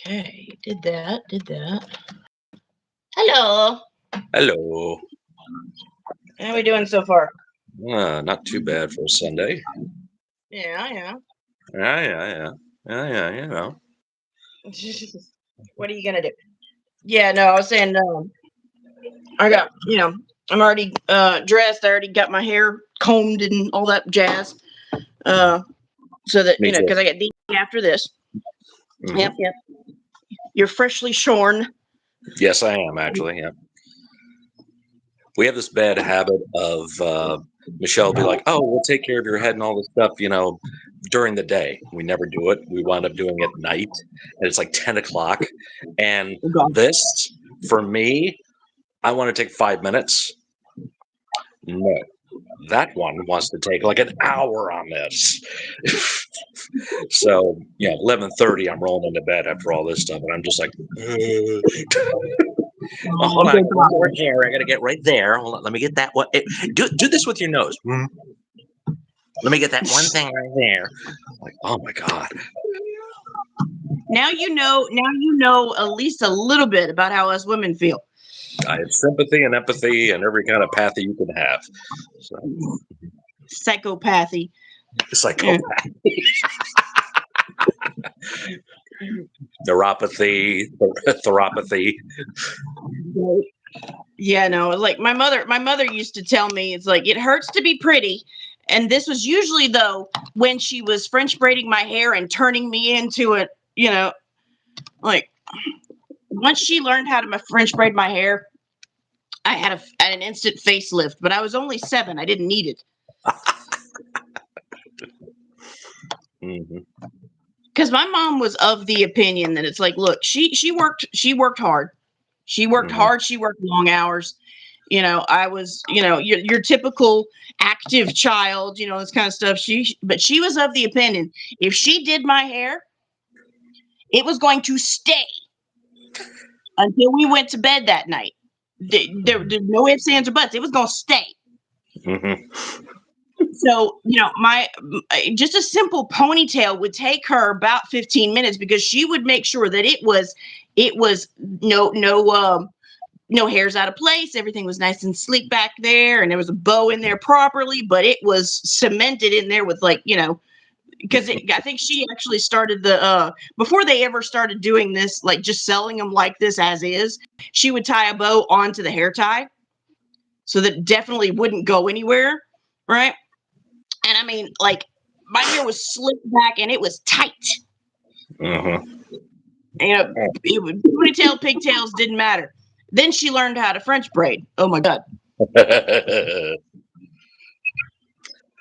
Okay, did that. Hello. Hello. How are we doing so far? Not too bad for a Sunday. Yeah, yeah. Yeah, yeah, yeah. Yeah, yeah, What are you gonna do? Yeah, no, I was saying, I got, I'm already dressed. I already got my hair combed and all that jazz. Uh, so that Me too. because I get DD after this. Hmm. Yep, yep. You're freshly shorn. Yes, I am actually. Yeah. We have this bad habit of Michelle will be like, "Oh, we'll take care of your head and all this stuff," during the day. We never do it. We wind up doing it at night, and it's like 10 o'clock. And Oh God. this, for me, I want to take 5 minutes. No, that one wants to take like an hour on this. So, 11:30, I'm rolling into bed after all this stuff, and I'm just like, oh, hold Oh, on, I good got one God. more hair. I got to get right there. Hold on, let me get that one. Do this with your nose. Let me get that one thing right there. Like, oh my god, Now you know. Now you know at least a little bit about how us women feel. I have sympathy and empathy and every kind of pathy you can have. So, Psychopathy. Yeah. psychopath, neuropathy, theropathy. Yeah, no, like my mother used to tell me it's like it hurts to be pretty. And this was usually though when she was French braiding my hair and turning me into a, like once she learned how to French braid my hair, I had an instant facelift, but I was only 7. I didn't need it. Hmm. Cuz my mom was of the opinion that it's like, look, she worked hard. She worked Hmm. hard, she worked long hours. I was, your typical active child, this kind of stuff. But she was of the opinion if she did my hair, it was going to stay until we went to bed that night. There no ifs, ands, or buts. It was going to stay. Hmm. So, my just a simple ponytail would take her about 15 minutes because she would make sure that it was no hairs out of place. Everything was nice and sleek back there, and there was a bow in there properly, but it was cemented in there with because I think she actually started the before they ever started doing this, like just selling them like this as is. She would tie a bow onto the hair tie so that it definitely wouldn't go anywhere, right? And I mean, like my hair was slicked back and it was tight. Hmm. It would ponytail, pigtails didn't matter. Then she learned how to French braid. Oh my God.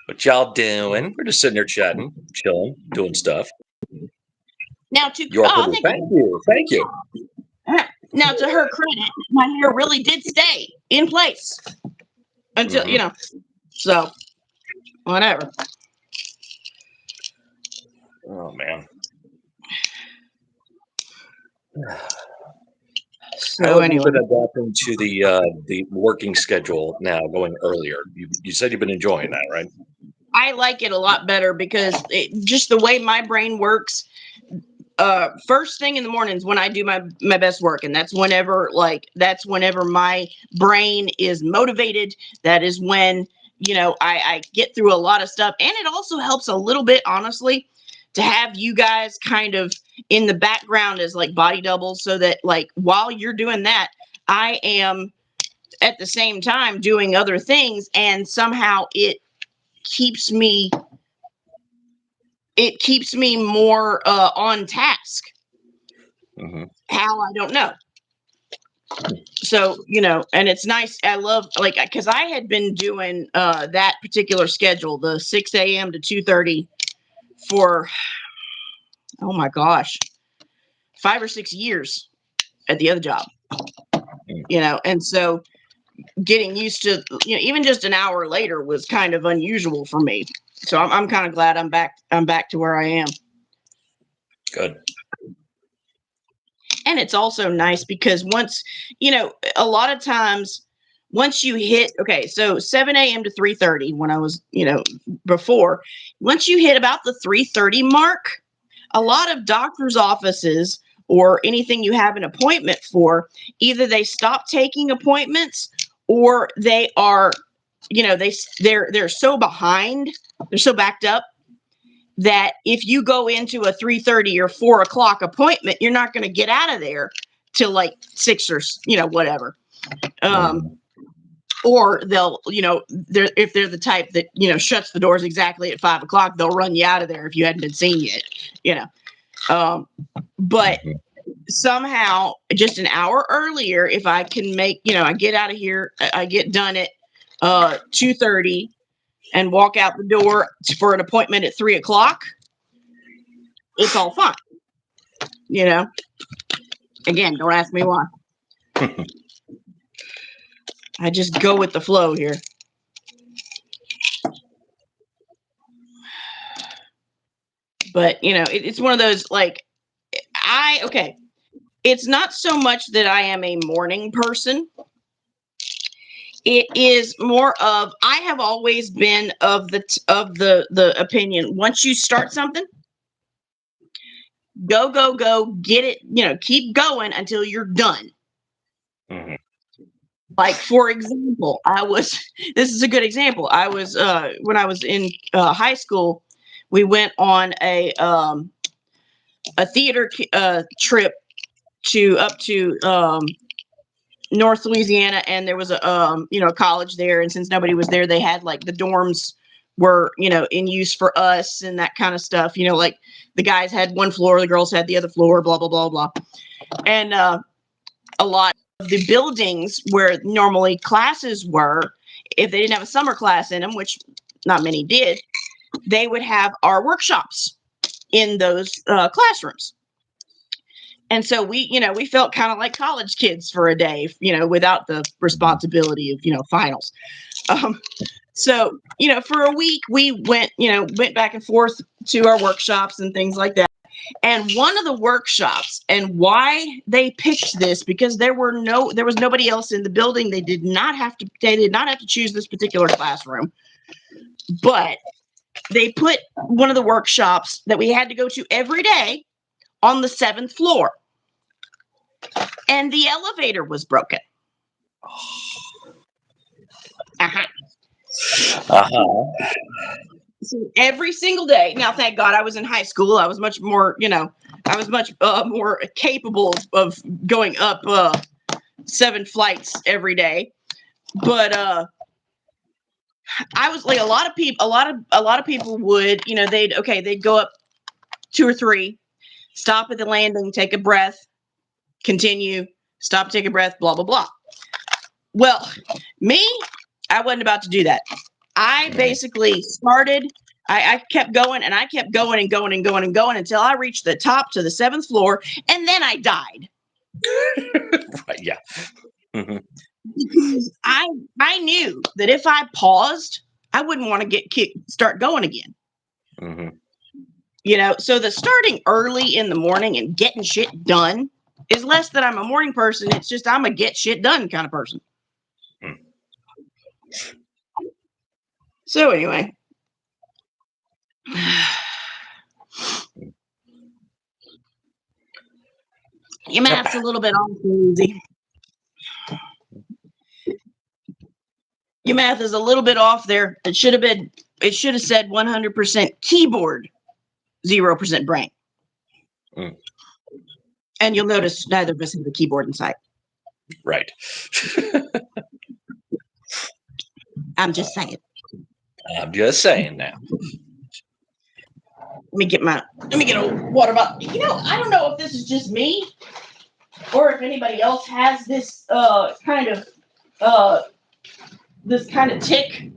What y'all doing? We're just sitting there chatting, chilling, doing stuff. Now You are I'll pretty. take Thank you. Thank you. now to her credit, my hair really did stay in place until Hmm. so whatever. Oh man. How So have you anyway, been adapting to the working schedule now, going earlier? You said you've been enjoying that, right? I like it a lot better because just the way my brain works. First thing in the mornings when I do my best work, and that's whenever my brain is motivated. That is when I get through a lot of stuff, and it also helps a little bit, honestly, to have you guys kind of in the background as like body doubles, so that like while you're doing that, I am at the same time doing other things, and somehow keeps me it keeps me more on task. Hmm. How, I don't know. So and it's nice. I love, like, because I had been doing that particular schedule, the 6 a.m. to 2:30, for, oh my gosh, 5 or 6 years at the other job. And so getting used to, even just an hour later was kind of unusual for me. So I'm kind of glad I'm back to where I am. Good. And it's also nice because once, a lot of times, once you hit, okay, so 7 a.m. to 3:30 when I was, before, once you hit about the 3:30 mark, a lot of doctors' offices or anything you have an appointment for, either they stop taking appointments or they are, they're so behind, they're so backed up that if you go into a 3:30 or 4 o'clock appointment, you're not going to get out of there till like 6 or whatever. Or they'll, if they're the type that, shuts the doors exactly at 5 o'clock, they'll run you out of there if you hadn't been seen yet, but somehow just an hour earlier, if I can make, I get out of here, I get done at 2:30 and walk out the door for an appointment at 3 o'clock, it's all fine. Again, don't ask me why. I just go with the flow here. But, it's one of those, like, it's not so much that I am a morning person. It is more of, I have always been of the opinion, once you start something, go, get it, keep going until you're done. Mm-hmm. Like, for example, this is a good example. I was, when I was in high school, we went on a theater trip up to North Louisiana, and there was a college there, and since nobody was there, they had like the dorms were in use for us and that kind of stuff. Like the guys had one floor, the girls had the other floor, blah blah blah blah, and a lot of the buildings where normally classes were, if they didn't have a summer class in them, which not many did, they would have our workshops in those classrooms. And so we felt kind of like college kids for a day, without the responsibility of, finals. So, for a week we went back and forth to our workshops and things like that. And one of the workshops, and why they picked this, because there was nobody else in the building. They did not have to choose this particular classroom, but they put one of the workshops that we had to go to every day on the 7th floor, and the elevator was broken. So every single day. Now, thank God I was in high school. I was much more, more capable of going up 7 flights every day. But I was like, a lot of people would, they'd go up 2 or 3, stop at the landing, take a breath, continue, stop, take a breath, blah blah blah. Well, me, I wasn't about to do that. I basically started, I kept going, and I kept going and going and going and going until I reached the top to the 7th floor, and then I died. Right, yeah. Mm-hmm. Because I knew that if I paused, I wouldn't want to start going again. Mm-hmm. So the starting early in the morning and getting shit done is less that I'm a morning person. It's just I'm a get shit done kind of person. So anyway, your math's a little bit off, Lindsay. Your math is a little bit off there. It should have said 100% keyboard, 0% brain. And you'll notice neither of us have a keyboard in sight. Right. I'm just saying. I'm just saying now. Let me get a water bottle. I don't know if this is just me or if anybody else has this kind of tick.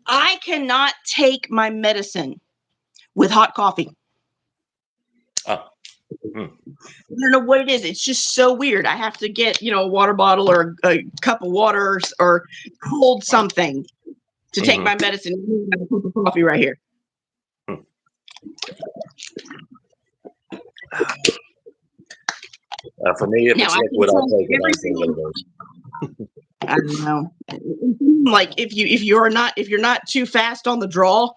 I cannot take my medicine with hot coffee. Oh. I don't know what it is. It's just so weird. I have to get, a water bottle or a cup of water or cold something to take my medicine. I have a cup of coffee right here. For me, if it's liquid, I'll take it. I don't know. Like if you're not too fast on the draw,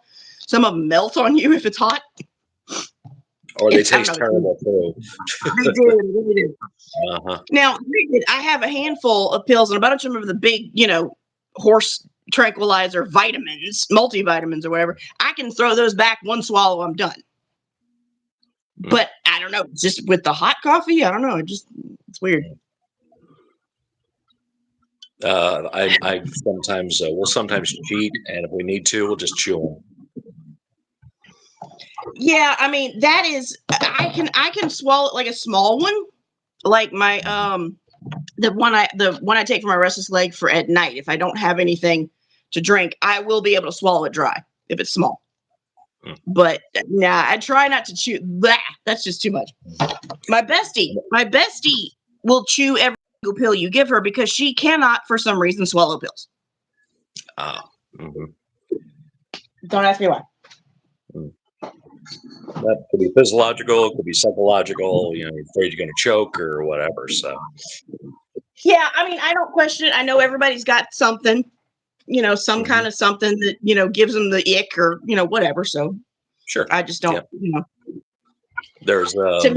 some of them melt on you if it's hot. Or they I don't taste know. terrible too. They do. They do. Uh-huh. Now, granted, I have a handful of pills, and a bunch of them are the big, horse tranquilizer vitamins, multivitamins or whatever. I can throw those back one swallow, I'm done. But I don't know, just with the hot coffee, I don't know. It's weird. I sometimes we'll sometimes cheat, and if we need to, we'll just chew them. Yeah, I mean that is I can swallow like a small one, like my the one I take for my restless leg for at night. If I don't have anything to drink, I will be able to swallow it dry if it's small. But nah, I try not to chew. Blah, that's just too much. My bestie will chew every single pill you give her because she cannot, for some reason, swallow pills. Don't ask me why. That could be physiological, it could be psychological. You're afraid you're going to choke or whatever. So, yeah, I mean, I don't question it. I know everybody's got something, some kind of something that gives them the ick or whatever. So, sure, I just don't. There's to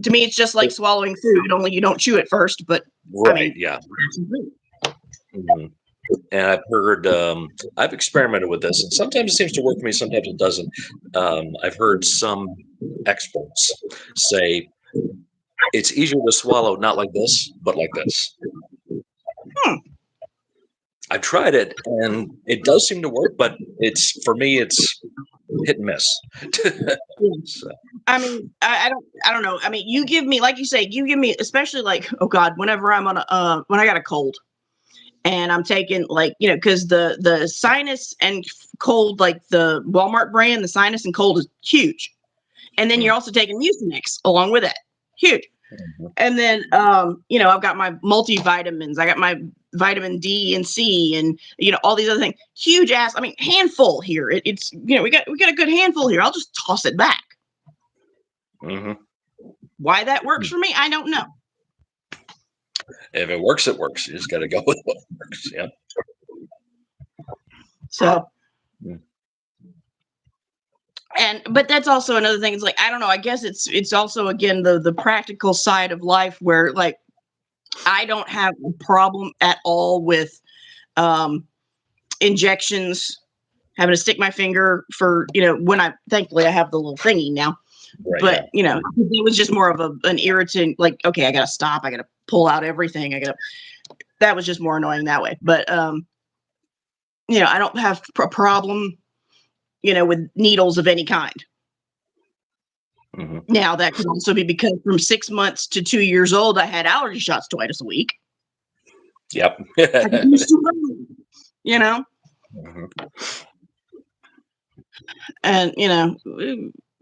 me, it's just like swallowing food. Only you don't chew it first. But right, I mean, yeah. And I've heard, I've experimented with this, and sometimes it seems to work for me, sometimes it doesn't. I've heard some experts say it's easier to swallow not like this, but like this. I've tried it, and it does seem to work, but for me, it's hit and miss. So. I mean, I don't know. I mean, you give me, like you say, especially like, oh God, whenever I'm on when I got a cold. And I'm taking because the sinus and cold, like the Walmart brand, the sinus and cold is huge. And then you're also taking Mucinex along with it. Huge. And then, I've got my multivitamins. I got my vitamin D and C and, all these other things. Huge ass. I mean, handful here. It's, we got a good handful here. I'll just toss it back. Why that works for me, I don't know. If it works, it works. You just got to go with what works. Yeah. So, but that's also another thing. It's like, I don't know. I guess it's also, again, the practical side of life where like, I don't have a problem at all with injections, having to stick my finger for, thankfully I have the little thingy now. Right, but it was just more of an irritant, like, okay, I gotta stop, I gotta pull out everything, that was just more annoying that way. But I don't have a problem with needles of any kind. Now that could also be because from 6 months to 2 years old I had allergy shots twice a week. Yep. And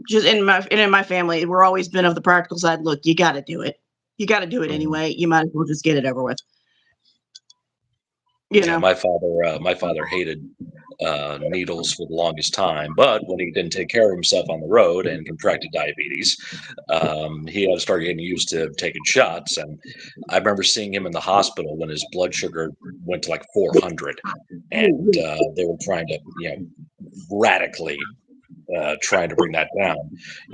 just in my family, we're always been of the practical side. Look, you got to do it. You got to do it anyway. You might as well just get it over with. My father hated needles for the longest time, but when he didn't take care of himself on the road and contracted diabetes, he had to start getting used to taking shots. And I remember seeing him in the hospital when his blood sugar went to like 400, and they were trying to, radically trying to bring that down.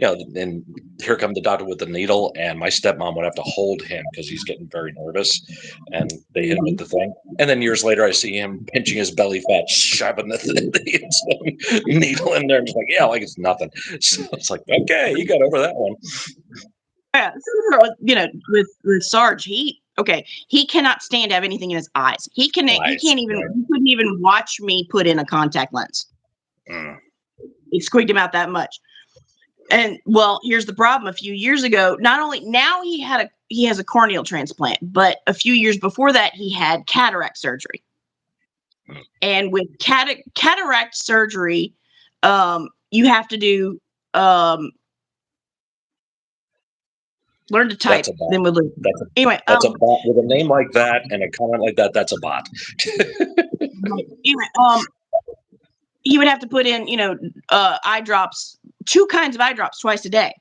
And here come the doctor with the needle, and my stepmom would have to hold him because he's getting very nervous, and they hit him with the thing. And then years later, I see him pinching his belly fat, shoving the needle in there, and just like, yeah, like it's nothing. So it's like, okay, you got over that one. Yeah, with Sarge, he cannot stand to have anything in his eyes. He can't even. Right. He couldn't even watch me put in a contact lens. It squeaked him out that much. And well, here's the problem. A few years ago, not only now he has a corneal transplant, but a few years before that he had cataract surgery. And with cataract surgery, you have to do learn to type. Then we'll lose. Anyway, that's a bot with a name like that and a comment like that. That's a bot. Anyway, he would have to put in, eye drops, 2 kinds of eye drops twice a day.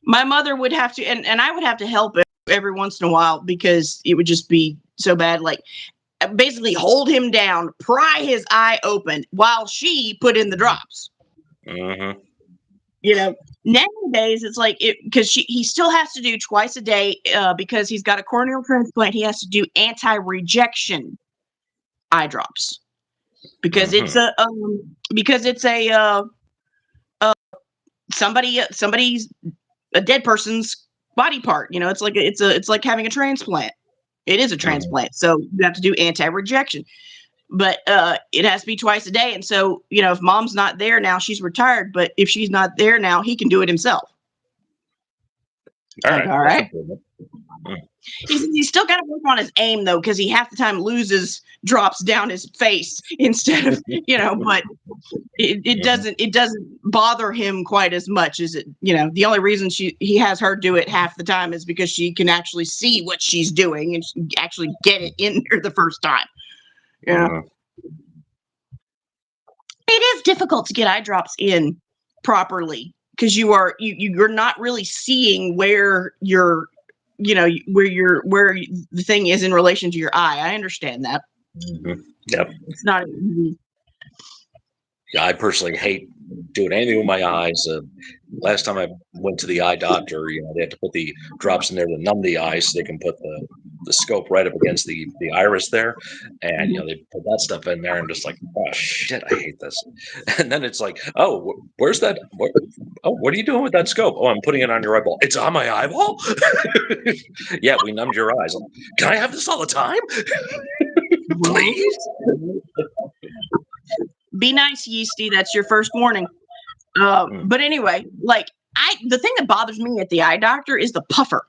My mother would have to, and I would have to help every once in a while because it would just be so bad. Like basically hold him down, pry his eye open while she put in the drops. Nowadays it's like because he still has to do twice a day because he's got a corneal transplant. He has to do anti-rejection eye drops because it's somebody's a dead person's body part. It's like having a transplant. It is a transplant, so you have to do anti-rejection. But it has to be twice a day. And so, if mom's not there now, she's retired. But if she's not there now, he can do it himself. All right. He's still got to work on his aim, though, because he half the time loses drops down his face instead of, but it doesn't bother him quite as much as it, the only reason he has her do it half the time is because she can actually see what she's doing and she can actually get it in there the first time. Yeah. It is difficult to get eye drops in properly because you're not really seeing where where the thing is in relation to your eye. I understand that. Yep. It's not easy. Yeah, I personally hate doing anything with my eyes. Last time I went to the eye doctor, they had to put the drops in there to numb the eye so they can put the scope right up against the iris there. And, they put that stuff in there and just like, oh, shit, I hate this. And then it's like, oh, where's that? What are you doing with that scope? Oh, I'm putting it on your eyeball. It's on my eyeball? Yeah, we numbed your eyes. Can I have this all the time? Please? Be nice, Yeasty. That's your first warning. But anyway, the thing that bothers me at the eye doctor is the puffer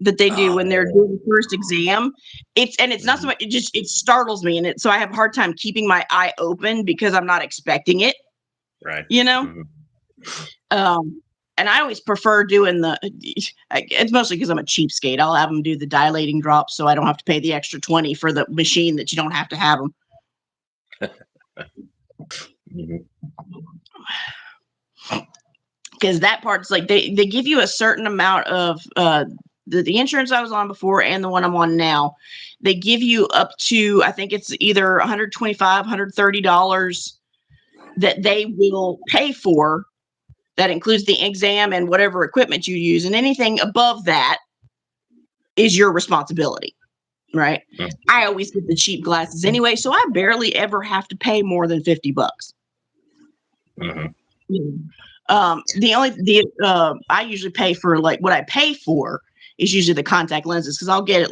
that they do when they're doing the first exam. It's not so much. It startles me, so I have a hard time keeping my eye open because I'm not expecting it. Right. And I always prefer doing it's mostly because I'm a cheapskate. I'll have them do the dilating drops so I don't have to pay the extra $20 for the machine that you don't have to have them. Because that part's like they give you a certain amount of the insurance I was on before and the one I'm on now. They give you up to, I think it's either $125, $130 that they will pay for. That includes the exam and whatever equipment you use, and anything above that is your responsibility. Right. I always get the cheap glasses anyway, so I barely ever have to pay more than $50. I usually pay for what I pay for is usually the contact lenses because I'll get it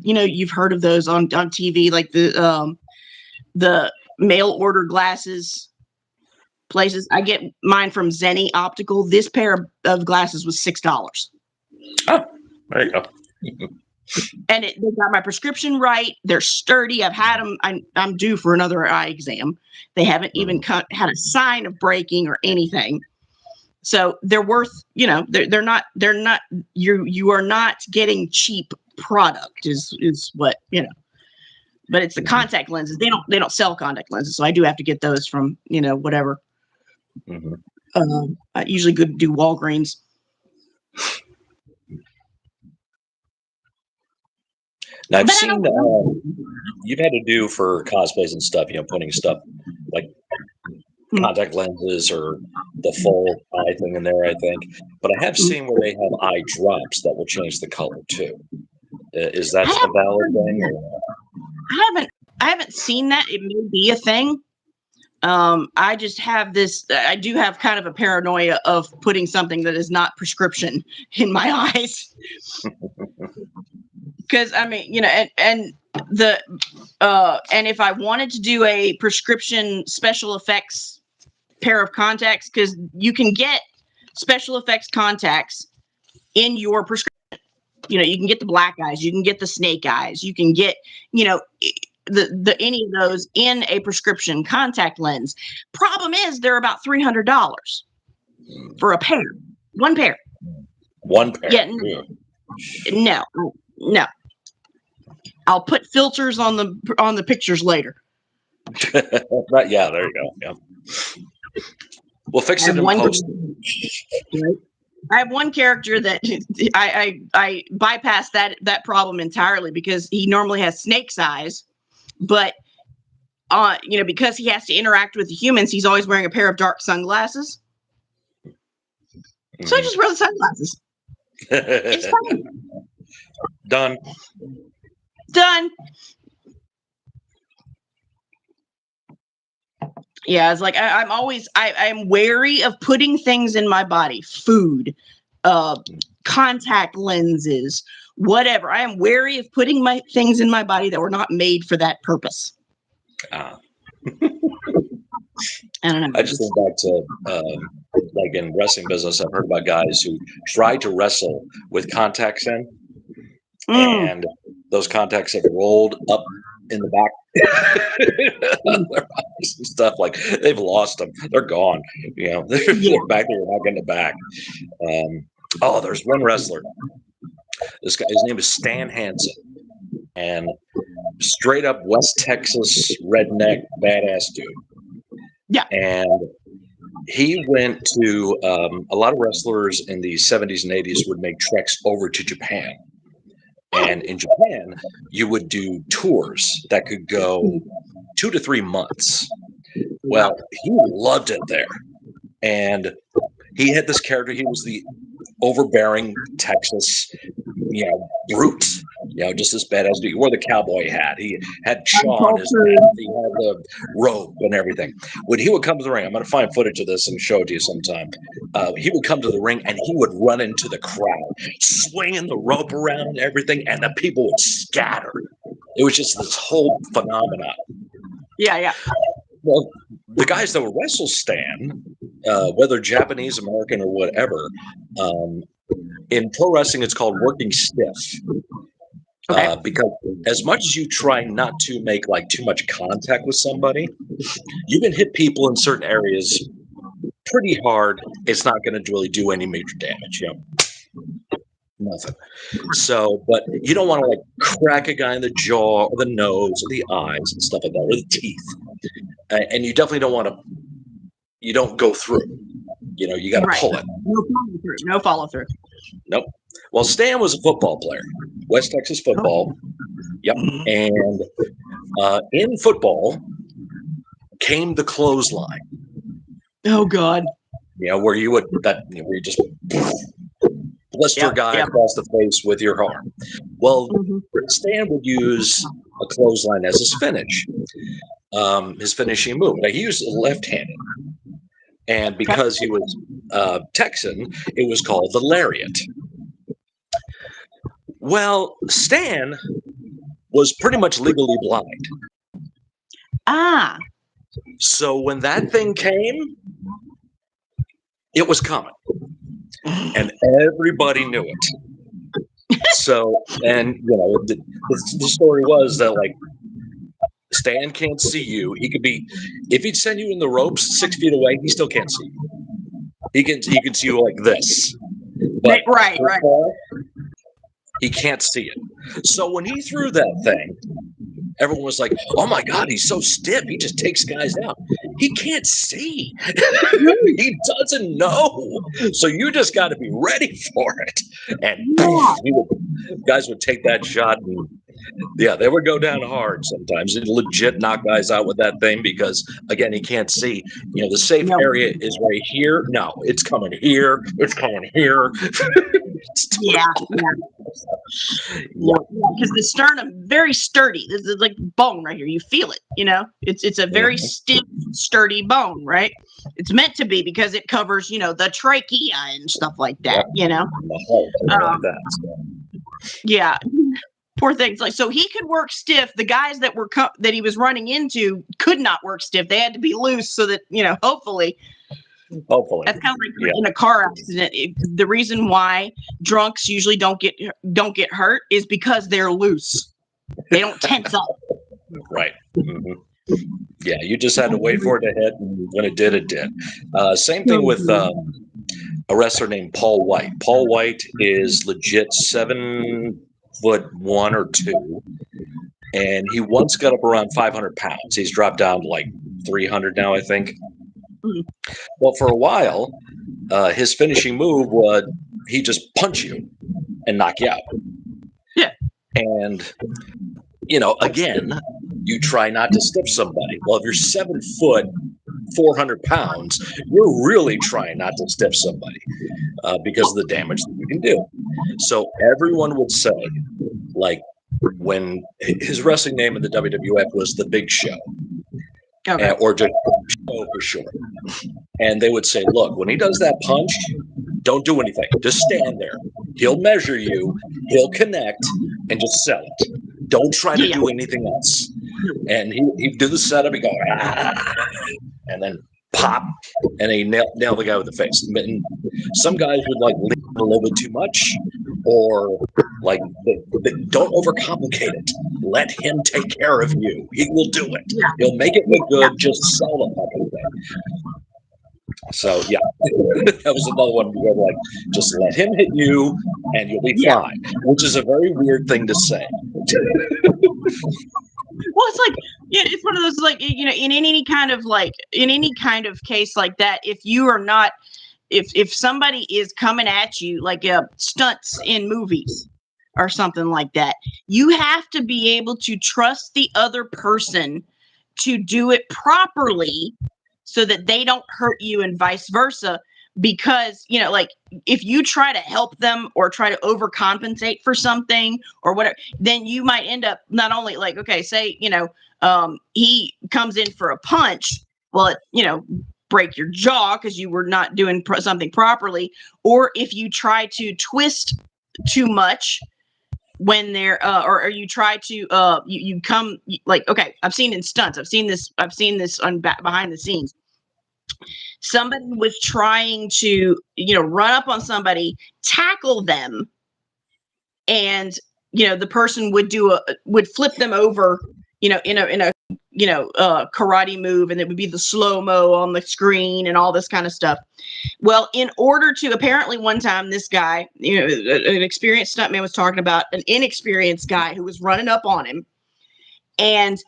you've heard of those on TV, like the mail order glasses places. I get mine from Zenni Optical. This pair of glasses was $6. Oh, there you go. And they got my prescription right. They're sturdy. I've had them. I'm due for another eye exam. They haven't even had a sign of breaking or anything. So they're worth, they're not, you are not getting cheap product is what, but it's the contact lenses. They don't sell contact lenses. So I do have to get those from, whatever. I usually do Walgreens. Now I've seen you've had to do for cosplays and stuff, putting stuff like contact lenses or the full eye thing in there, I think. But I have seen where they have eye drops that will change the color too. Is that a valid thing? Or? I haven't seen that. It may be a thing. I just have I do have kind of a paranoia of putting something that is not prescription in my eyes. Because and if I wanted to do a prescription special effects pair of contacts, because you can get special effects contacts in your prescription. You can get the black eyes, you can get the snake eyes, you can get the any of those in a prescription contact lens. Problem is they're about $300 for a pair, one pair. One pair. Yeah. No. I'll put filters on the pictures later. Yeah, there you go. Yeah. We'll fix it in post. I have one character that I bypassed that problem entirely because he normally has snake's eyes, but because he has to interact with the humans, he's always wearing a pair of dark sunglasses. So I just wear the sunglasses. It's fine. Done. Yeah, it's like I'm wary of putting things in my body, food, contact lenses, whatever. I am wary of putting my things in my body that were not made for that purpose. I don't know. I just think back to like in wrestling business, I've heard about guys who tried to wrestle with contacts in, and those contacts have rolled up in the back of their eyes and stuff. Like they've lost them; they're gone. You know, they're back there, not getting it back. There's one wrestler. This guy, his name is Stan Hansen, and straight up West Texas redneck badass dude. Yeah, and he went to a lot of wrestlers in the 70s and 80s would make treks over to Japan. And in Japan, you would do tours that could go 2 to 3 months. Well, he loved it there. And he had this character. He was the overbearing Texas, brute. Just this badass dude. He wore the cowboy hat. He had Shaw on his head. He had the rope and everything. When he would come to the ring, I'm going to find footage of this and show it to you sometime. He would come to the ring and he would run into the crowd, swinging the rope around and everything, and the people would scatter. It was just this whole phenomenon. Yeah. Well, the guys that would wrestle Stan, whether Japanese, American, or whatever, in pro wrestling, it's called working stiff. Because as much as you try not to make like too much contact with somebody, you can hit people in certain areas pretty hard. It's not going to really do any major damage. Nothing. So, but you don't want to like crack a guy in the jaw or the nose or the eyes and stuff like that, or the teeth. And you definitely don't want to. You don't go through. You got to pull it. No follow through. Nope. Well, Stan was a football player, West Texas football. Yep. And in football came the clothesline. Oh God. Where you just blister a guy across the face with your arm. Well, Stan would use a clothesline as his finish, his finishing move. Now, he used left-handed. And because he was Texan, it was called the lariat. Well, Stan was pretty much legally blind. So when that thing came, it was coming. And everybody knew it. So, and, the story was that, like, Stan can't see you. He could be, if he'd send you in the ropes 6 feet away, he still can't see you. He can see you like this. But right. He can't see it. So when he threw that thing, everyone was like, oh my God, he's so stiff. He just takes guys out. He can't see. He doesn't know. So you just got to be ready for it. And guys would take that shot and they would go down hard sometimes. They'd legit knock guys out with that thing because, again, he can't see. The safe area is right here. No, it's coming here. It's coming here. Because the sternum, very sturdy. This is like bone right here. You feel it, It's a very stiff, sturdy bone, right? It's meant to be because it covers, the trachea and stuff like that, Yeah. Poor things. Like, so he could work stiff. The guys that were that he was running into could not work stiff. They had to be loose so that, hopefully. That's kind of like in a car accident. The reason why drunks usually don't get hurt is because they're loose. They don't tense up. Right. Mm-hmm. Yeah, you just had to wait for it to hit, and when it did, it did. Same thing with a wrestler named Paul White. Paul White is legit 7'1" or 2", and he once got up around 500 pounds. He's dropped down to like 300 now, I think. Well, for a while, his finishing move was he just punch you and knock you out. Yeah. And, again, you try not to stiff somebody. Well, if you're 7 foot 400 pounds, you're really trying not to stiff somebody because of the damage that you can do. So everyone would say, like, when his wrestling name in the WWF was the Big Show, Okay. or just Show for short. And they would say, look, when he does that punch, don't do anything. Just stand there. He'll measure you, he'll connect, and just sell it. Don't try to do anything else. And he'd do the setup, he'd go, ah, and then pop, and he nail the guy with the face. And some guys would like lean a little bit too much, or like don't overcomplicate it. Let him take care of you. He will do it. He'll make it look good. Just sell the fucking thing. So yeah, that was another one where like, just let him hit you, and you'll be fine. Which is a very weird thing to say. Well, it's like, yeah, it's one of those, like, you know, in any kind of case like that, if you are not, if somebody is coming at you like stunts in movies or something like that, you have to be able to trust the other person to do it properly so that they don't hurt you and vice versa. Because, you know, like, if you try to help them or try to overcompensate for something or whatever, then you might end up not only like, okay, say, you know, he comes in for a punch, well, you know, break your jaw because you were not doing something properly. Or if you try to twist too much when they're, or you try to, you come like, okay, I've seen in stunts, I've seen this on behind the scenes. Somebody was trying to, you know, run up on somebody, tackle them, and, you know, the person would flip them over, you know, in a karate move, and it would be the slow-mo on the screen and all this kind of stuff. Well, in order to, apparently one time this guy, you know, an experienced stuntman was talking about an inexperienced guy who was running up on him, and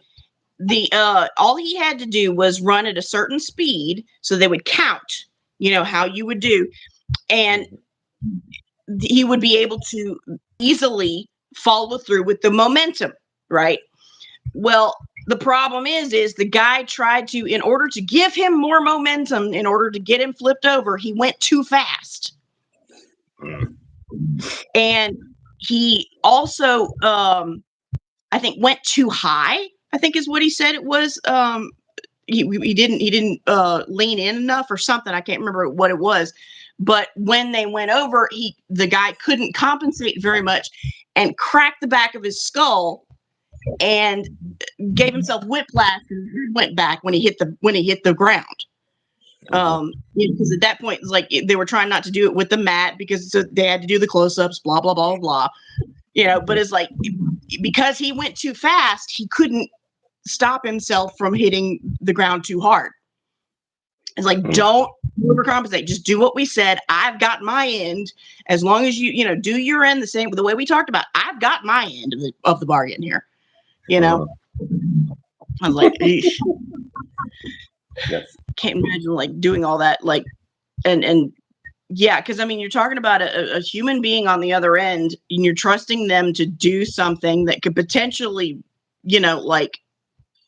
all he had to do was run at a certain speed, so they would count, you know, how you would do, and he would be able to easily follow through with the momentum, right? Well, the problem is the guy tried to, in order to give him more momentum, in order to get him flipped over, he went too fast. And he also, I think, went too high, I think is what he said it was. He didn't lean in enough or something. I can't remember what it was. But when they went over, the guy couldn't compensate very much and cracked the back of his skull and gave himself whiplash and went back when he hit the ground. Because at that point, it was like they were trying not to do it with the mat because they had to do the close-ups, blah blah blah blah. You know, but it's like, because he went too fast, he couldn't stop himself from hitting the ground too hard. It's like, don't overcompensate. Just do what we said. I've got my end. As long as you know, do your end the way we talked about. I've got my end of the bargain here. You know, I was like, can't imagine like doing all that, like, and yeah, because I mean, you're talking about a human being on the other end, and you're trusting them to do something that could potentially, you know, like,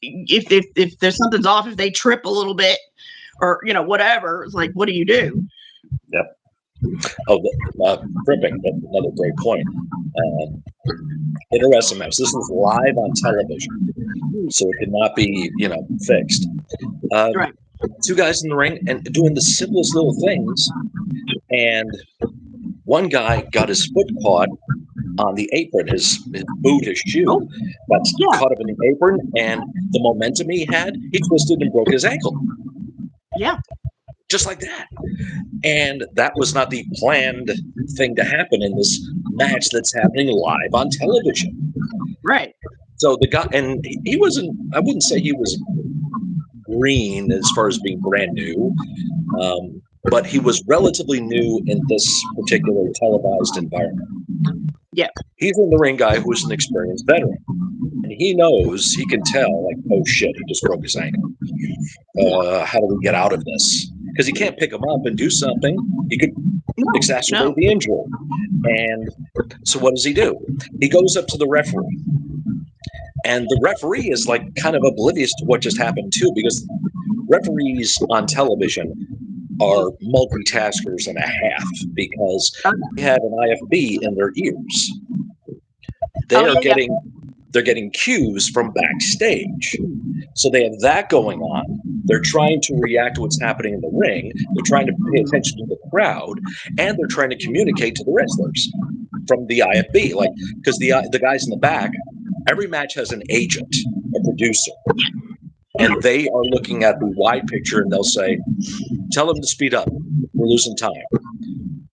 if there's something's off, if they trip a little bit, or, you know, whatever, it's like, what do you do? Yep. Oh, tripping. That's another great point. Interesting, Max. This is live on television, so it cannot be, you know, fixed. Right. Two guys in the ring and doing the simplest little things, and one guy got his foot caught on the apron, his boot, his shoe got caught up in the apron, and the momentum he had, he twisted and broke his ankle. Yeah. Just like that. And that was not the planned thing to happen in this match that's happening live on television. Right. So the guy, and he wasn't, I wouldn't say he was green as far as being brand new, but he was relatively new in this particular televised environment. Yeah. He's in the ring guy who's an experienced veteran. And he knows, he can tell, like, oh shit, he just broke his ankle. How do we get out of this? Because he can't pick him up and do something. He could exacerbate the injury. And so what does he do? He goes up to the referee. And the referee is like kind of oblivious to what just happened too, because referees on television are multitaskers and a half because they have an IFB in their ears. They're getting cues from backstage. So they have that going on. They're trying to react to what's happening in the ring. They're trying to pay attention to the crowd, and they're trying to communicate to the wrestlers from the IFB. Like, because the guys in the back, every match has an agent, a producer, and they are looking at the wide picture, and they'll say, "Tell them to speed up. We're losing time."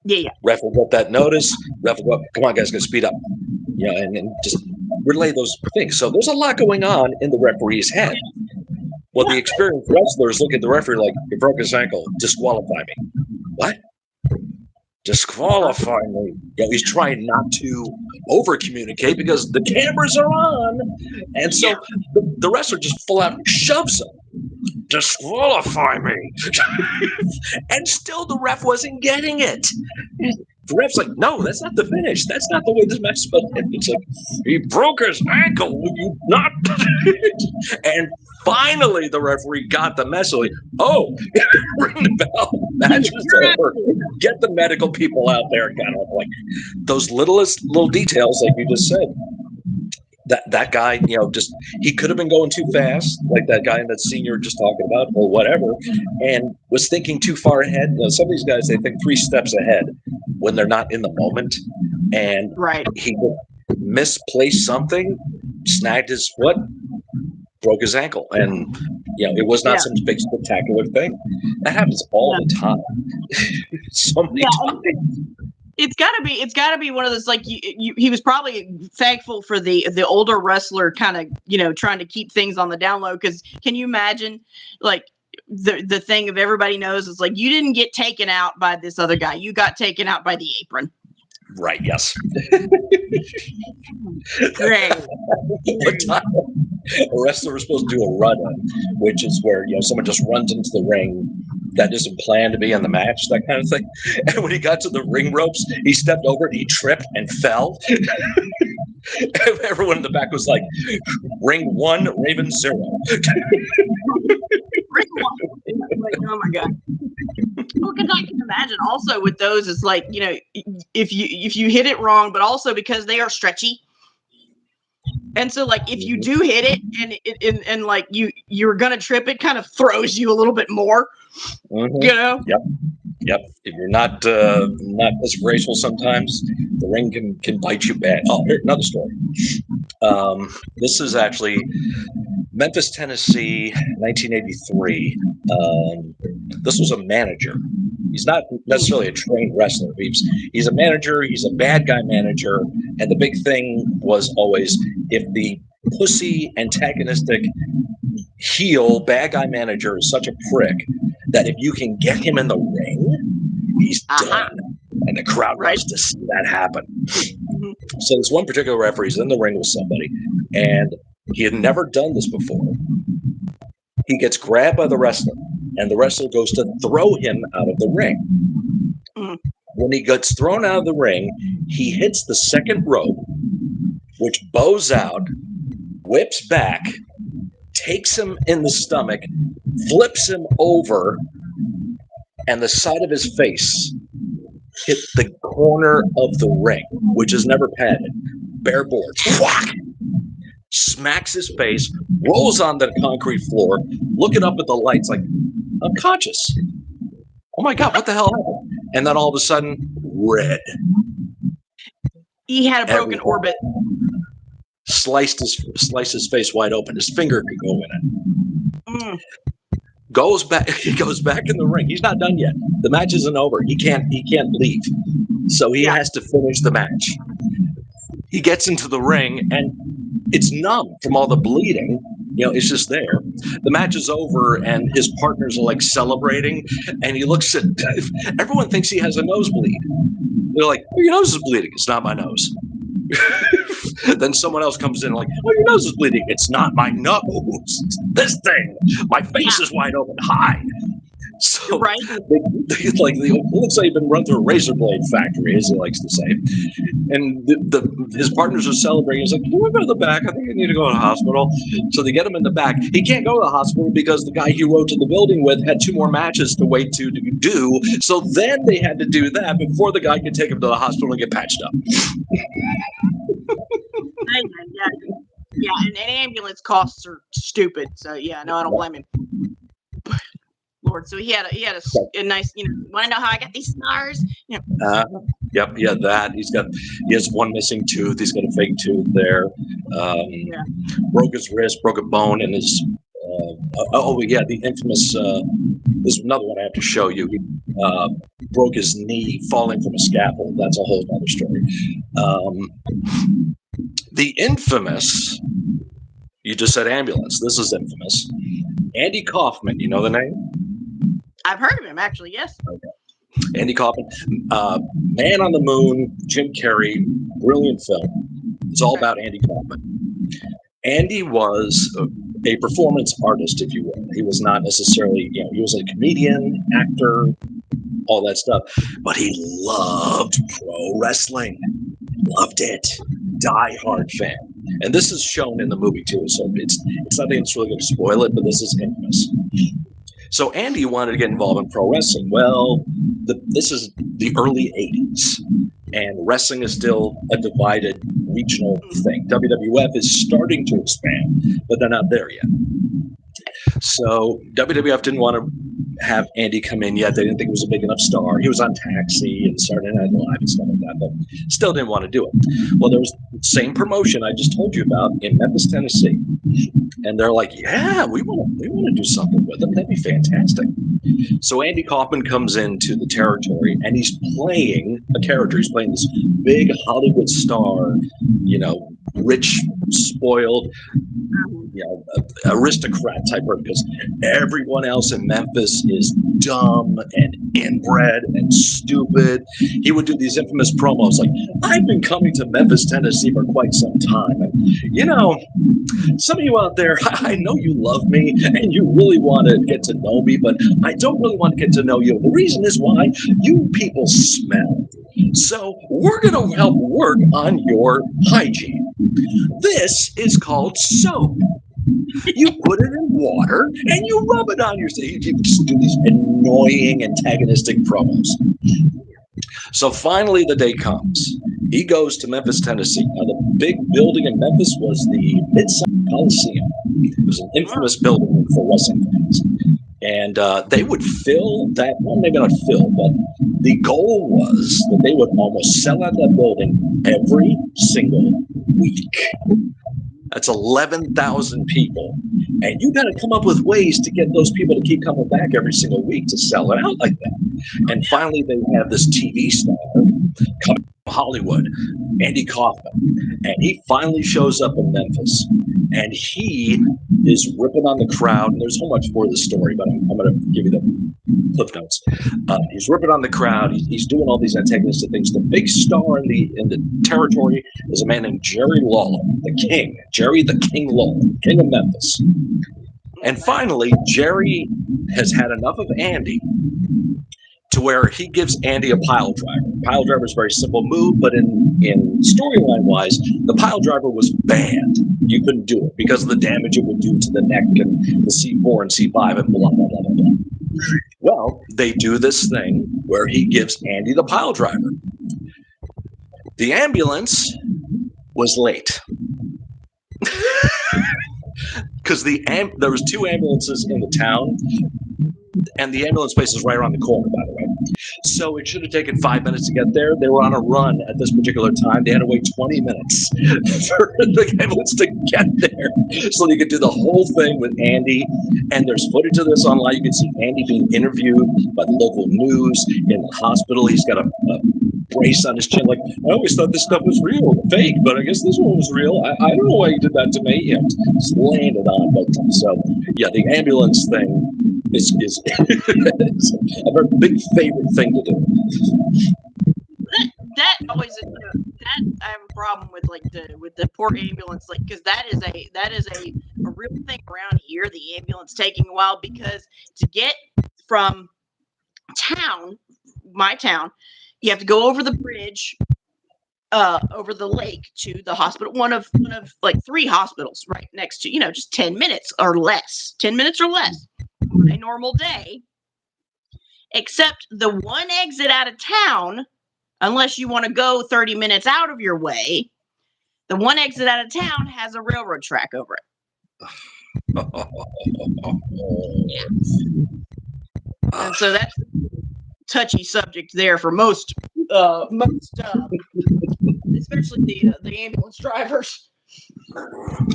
Yeah. Ref will get that notice. Ref will go, "Come on, guys, gotta speed up." And just relay those things. So there's a lot going on in the referee's head. Well, the experienced wrestlers look at the referee like, "He broke his ankle. Disqualify me." What? Disqualify me? He's trying not to over communicate because the cameras are on, and so the wrestler just full out shoves him. Disqualify me. And still the ref wasn't getting it. The ref's like, "No, that's not the finish. That's not the way this match is supposed to end." It's like, "He broke his ankle. Will you not?" And finally, the referee got the message. Like, "Oh, ring the bell. Match is over. Get the medical people out there." Kind of like those little details, like you just said. That guy, just he could have been going too fast, like that guy in that scene you were just talking about, or whatever, and was thinking too far ahead. Some of these guys, they think 3 steps ahead when they're not in the moment, and he misplaced something, snagged his foot, broke his ankle, and it was not some big spectacular thing. That happens all the time, so many times. It's gotta be one of those, like, he was probably thankful for the older wrestler kind of, trying to keep things on the down low. Because can you imagine, like, the thing of everybody knows is like, you didn't get taken out by this other guy. You got taken out by the apron. Right. Yes. Great. One time, a wrestler was supposed to do a run-in, which is where someone just runs into the ring that isn't planned to be in the match, that kind of thing. And when he got to the ring ropes, he stepped over it, he tripped and fell. Everyone in the back was like, "Ring 1, Raven 0." Oh my God. Well, because I can imagine also with those, it's like, if you hit it wrong, but also because they are stretchy. And so, like, if you do hit it and like you're gonna trip, it kind of throws you a little bit more. Mm-hmm. Yep. If you're not as graceful, sometimes the ring can bite you bad. Oh, here's another story. This is actually Memphis, Tennessee, 1983. This was a manager. He's not necessarily a trained wrestler. He's a manager. He's a bad guy manager. And the big thing was always, if the pussy antagonistic heel bad guy manager is such a prick that if you can get him in the ring, he's done. And the crowd wants to see that happen. Mm-hmm. So this one particular referee's in the ring with somebody, and he had never done this before. He gets grabbed by the wrestler, and the wrestler goes to throw him out of the ring. Mm-hmm. When he gets thrown out of the ring, he hits the second rope, which bows out, whips back, takes him in the stomach, flips him over, and the side of his face hit the corner of the ring, which is never padded. Bare boards. Smacks his face, rolls on the concrete floor, looking up at the lights like, unconscious. Oh my God, what the hell happened? And then all of a sudden, red. He had a broken orbit. Sliced his face wide open. His finger could go in it. Mm. He goes back in the ring. He's not done yet. The match isn't over. He can't leave. So he has to finish the match. He gets into the ring and it's numb from all the bleeding. It's just there. The match is over and his partners are like celebrating, and he looks at everyone thinks he has a nosebleed. They're like, "Oh, your nose is bleeding." "It's not my nose." Then someone else comes in like, "Oh, your nose is bleeding." "It's not my nose. It's this thing. My face is wide open. Hide." So Right. it looks like you've been run through a razor blade factory, as he likes to say. And his partners are celebrating. He's like, "Can we go to the back? I think I need to go to the hospital." So they get him in the back. He can't go to the hospital because the guy he rode to the building with had 2 more matches to wait to do. So then they had to do that before the guy could take him to the hospital and get patched up. Yeah, and ambulance costs are stupid. So yeah, no, I don't blame him. Lord, so he had a nice, want to know how I got these scars? Yep, he had that. He has one missing tooth. He's got a fake tooth there. Broke his wrist, broke a bone in his. The infamous. This is another one I have to show you. He broke his knee falling from a scaffold. That's a whole other story. The infamous. You just said ambulance. This is infamous. Andy Kaufman. You know the name? I've heard of him, actually. Yes. Okay. Andy Kaufman, Man on the Moon, Jim Carrey, brilliant film. It's all about Andy Kaufman. Andy was a performance artist, if you will. He was not necessarily, he was a comedian, actor, all that stuff, but he loved pro wrestling. Loved it. Die-hard fan. And this is shown in the movie too, so it's nothing that's really going to spoil it, but this is infamous. So Andy wanted to get involved in pro wrestling. Well, this is the early 80s, and wrestling is still a divided regional thing. WWF is starting to expand, but they're not there yet. So WWF didn't want to have Andy come in yet. They didn't think he was a big enough star. He was on Taxi and Saturday Night Live and stuff like that, but still didn't want to do it. Well, there was the same promotion I just told you about in Memphis, Tennessee. And they're like, yeah, we want to do something with him. That'd be fantastic. So Andy Kaufman comes into the territory and he's playing a character. He's playing this big Hollywood star, rich, spoiled, aristocrat type person, because everyone else in Memphis is dumb and inbred and stupid. He would do these infamous promos like, I've been coming to Memphis, Tennessee for quite some time. And, some of you out there, I know you love me and you really want to get to know me, but I don't really want to get to know you. The reason is why you people smell. So we're going to help work on your hygiene. This is called soap. You put it in water and you rub it on yourself. You just do these annoying antagonistic promos. So finally the day comes. He goes to Memphis, Tennessee. Now the big building in Memphis was the Mid-South Coliseum. It was an infamous building for wrestling fans. And they would fill that, well, maybe not fill, but the goal was that they would almost sell out that building every single week. That's 11,000 people. And you got to come up with ways to get those people to keep coming back every single week to sell it out like that. And finally, they have this TV star coming from Hollywood, Andy Kaufman. And he finally shows up in Memphis. And he is ripping on the crowd. And there's so much more to the story, but I'm going to give you the cliff notes. He's ripping on the crowd. He's doing all these antagonistic things. The big star in the territory is a man named Jerry Lawler, the king. Jerry the King Lawler, king of Memphis. And finally, Jerry has had enough of Andy to where he gives Andy a pile driver. Pile driver is a very simple move, but in storyline wise, the pile driver was banned. You couldn't do it because of the damage it would do to the neck and the C4 and C5 and blah, blah, blah, blah, blah. Well, they do this thing where he gives Andy the pile driver. The ambulance was late. Because there was 2 ambulances in the town, and the ambulance place is right around the corner, by the way. So it should have taken 5 minutes to get there. They were on a run at this particular time. They had to wait 20 minutes for the ambulance to get there so they could do the whole thing with Andy. And there's footage of this online. You can see Andy being interviewed by the local news in the hospital. He's got a brace on his chin. Like, I always thought this stuff was real, fake, but I guess this one was real. I don't know why you did that to me. Yeah, just landed on. But so, yeah, the ambulance thing is a very big favorite thing to do. That always that I have a problem with, like with the poor ambulance, like, because that is a real thing around here. The ambulance taking a while, because to get from my town. You have to go over the bridge, over the lake to the hospital. One of like 3 hospitals right next to, just 10 minutes or less. 10 minutes or less on a normal day. Except the one exit out of town, unless you want to go 30 minutes out of your way, the one exit out of town has a railroad track over it. Yeah. And so that's a touchy subject there for most especially the ambulance drivers.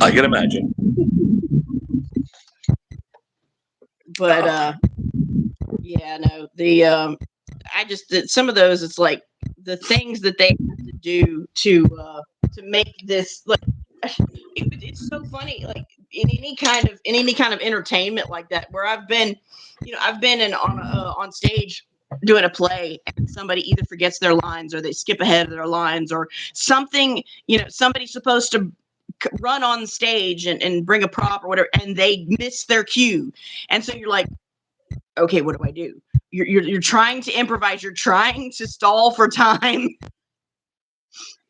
I can imagine. But yeah, no, I just some of those, it's like the things that they have to do to make this, like, it's so funny, like in any kind of entertainment like that, where I've been on stage doing a play, and somebody either forgets their lines or they skip ahead of their lines or something, somebody's supposed to run on stage and bring a prop or whatever, and they miss their cue, and so you're like, okay, what do I do? You're trying to improvise, you're trying to stall for time.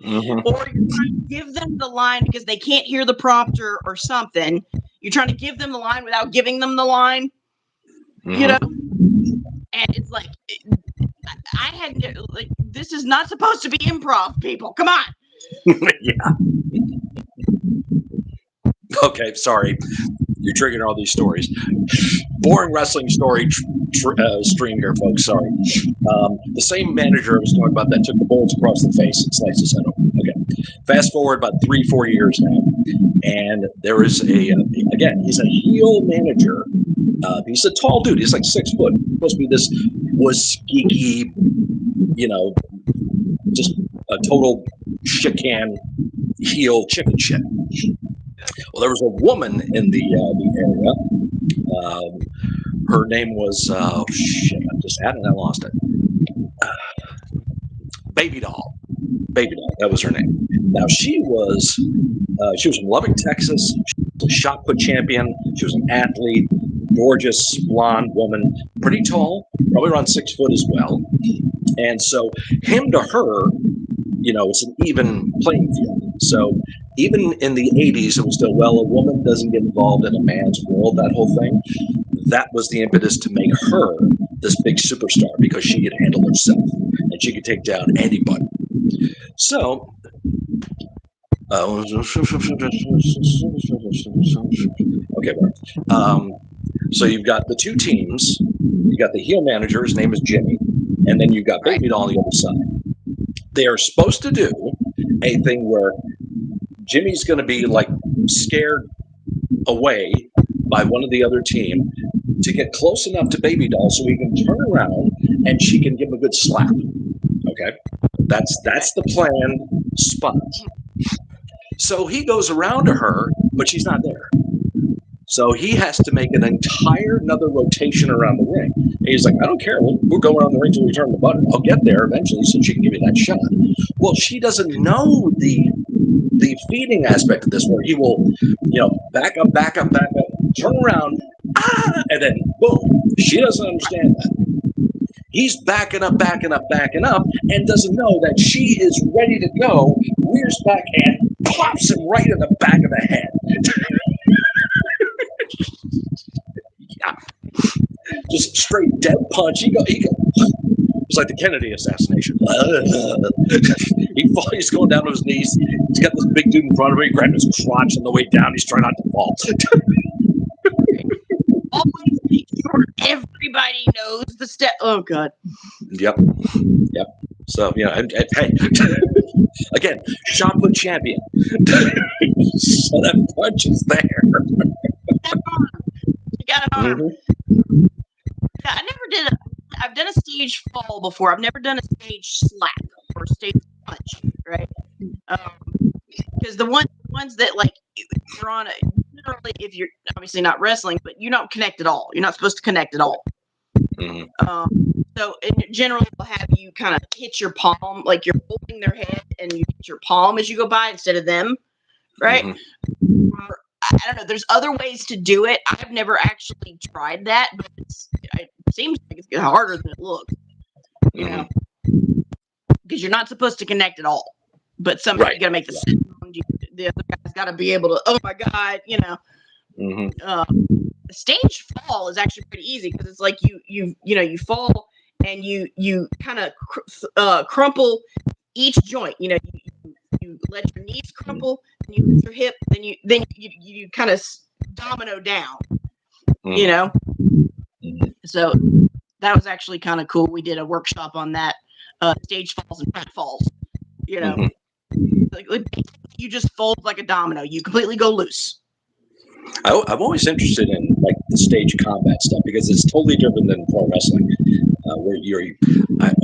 Mm-hmm. Or you're trying to give them the line because they can't hear the prompter or something. You're trying to give them the line without giving them the line, Mm-hmm. And it's like, this is not supposed to be improv, people. Come on. Yeah. Okay, sorry. You're triggering all these stories. Boring wrestling story stream here, folks. Sorry. The same manager I was talking about that took the bullets across the face and sliced his head open. Okay. Fast forward about 3-4 years now, and there is again, he's a heel manager. He's a tall dude. He's like 6 foot. He's supposed to be this geeky, just a total shit-can heel chicken shit. Well, there was a woman in the area. Her name was I just had it and I lost it. Baby Doll. That was her name. Now she was from Lubbock, Texas. She was a shot put champion. She was an athlete, gorgeous blonde woman, pretty tall, probably around 6 foot as well. And so him to her, it's an even playing field. So even in the 80s, it was still, well, a woman doesn't get involved in a man's world, that whole thing. That was the impetus to make her this big superstar, because she could handle herself and she could take down anybody. So, okay, so you've got the 2 teams. You got the heel manager, his name is Jimmy, and then you've got Baby Doll on the other side. They are supposed to do a thing where Jimmy's going to be like scared away by one of the other team to get close enough to Baby Doll so he can turn around and she can give him a good slap. Okay, that's the planned spot. So he goes around to her, but she's not there. So he has to make another rotation around the ring. And he's like, I don't care. We'll go around the ring till we turn the button. I'll get there eventually so she can give me that shot. Well, she doesn't know the feeding aspect of this, where he will, back up, turn around, and then boom. She doesn't understand that. He's backing up, and doesn't know that she is ready to go, rears back and pops him right in the back of the head. Yeah. Just straight dead punch. He goes. It's like the Kennedy assassination. He's going down to his knees. He's got this big dude in front of him. He grabbed his crotch on the way down. He's trying not to fall. Always make sure everybody knows the step. Oh, God. Yep. So, and hey, again, shot put champion. So that punch is there. You got it on. Mm-hmm. I never did I've done a stage fall before. I've never done a stage slap or stage punch, right? Because the ones that, like, you're on generally, if you're obviously not wrestling, but you don't connect at all. You're not supposed to connect at all. Mm-hmm. So in general, they'll have you kind of hit your palm, like you're holding their head and you hit your palm as you go by instead of them, right? Mm-hmm. Or, I don't know. There's other ways to do it. I've never actually tried that, but seems like it's harder than it looks, you know, because you're not supposed to connect at all. But somehow you got to make the sound. The other guy's got to be able to. Oh my God, you know. Stage fall is actually pretty easy because it's like you fall and you kind of crumple each joint. You know, you let your knees crumple, and you hit your hip, then you kind of domino down. You know, so that was actually kind of cool. We did a workshop on that, stage falls and prat falls. You know, like you just fold like a domino. You completely go loose. I'm always interested in like the stage combat stuff because it's totally different than pro wrestling.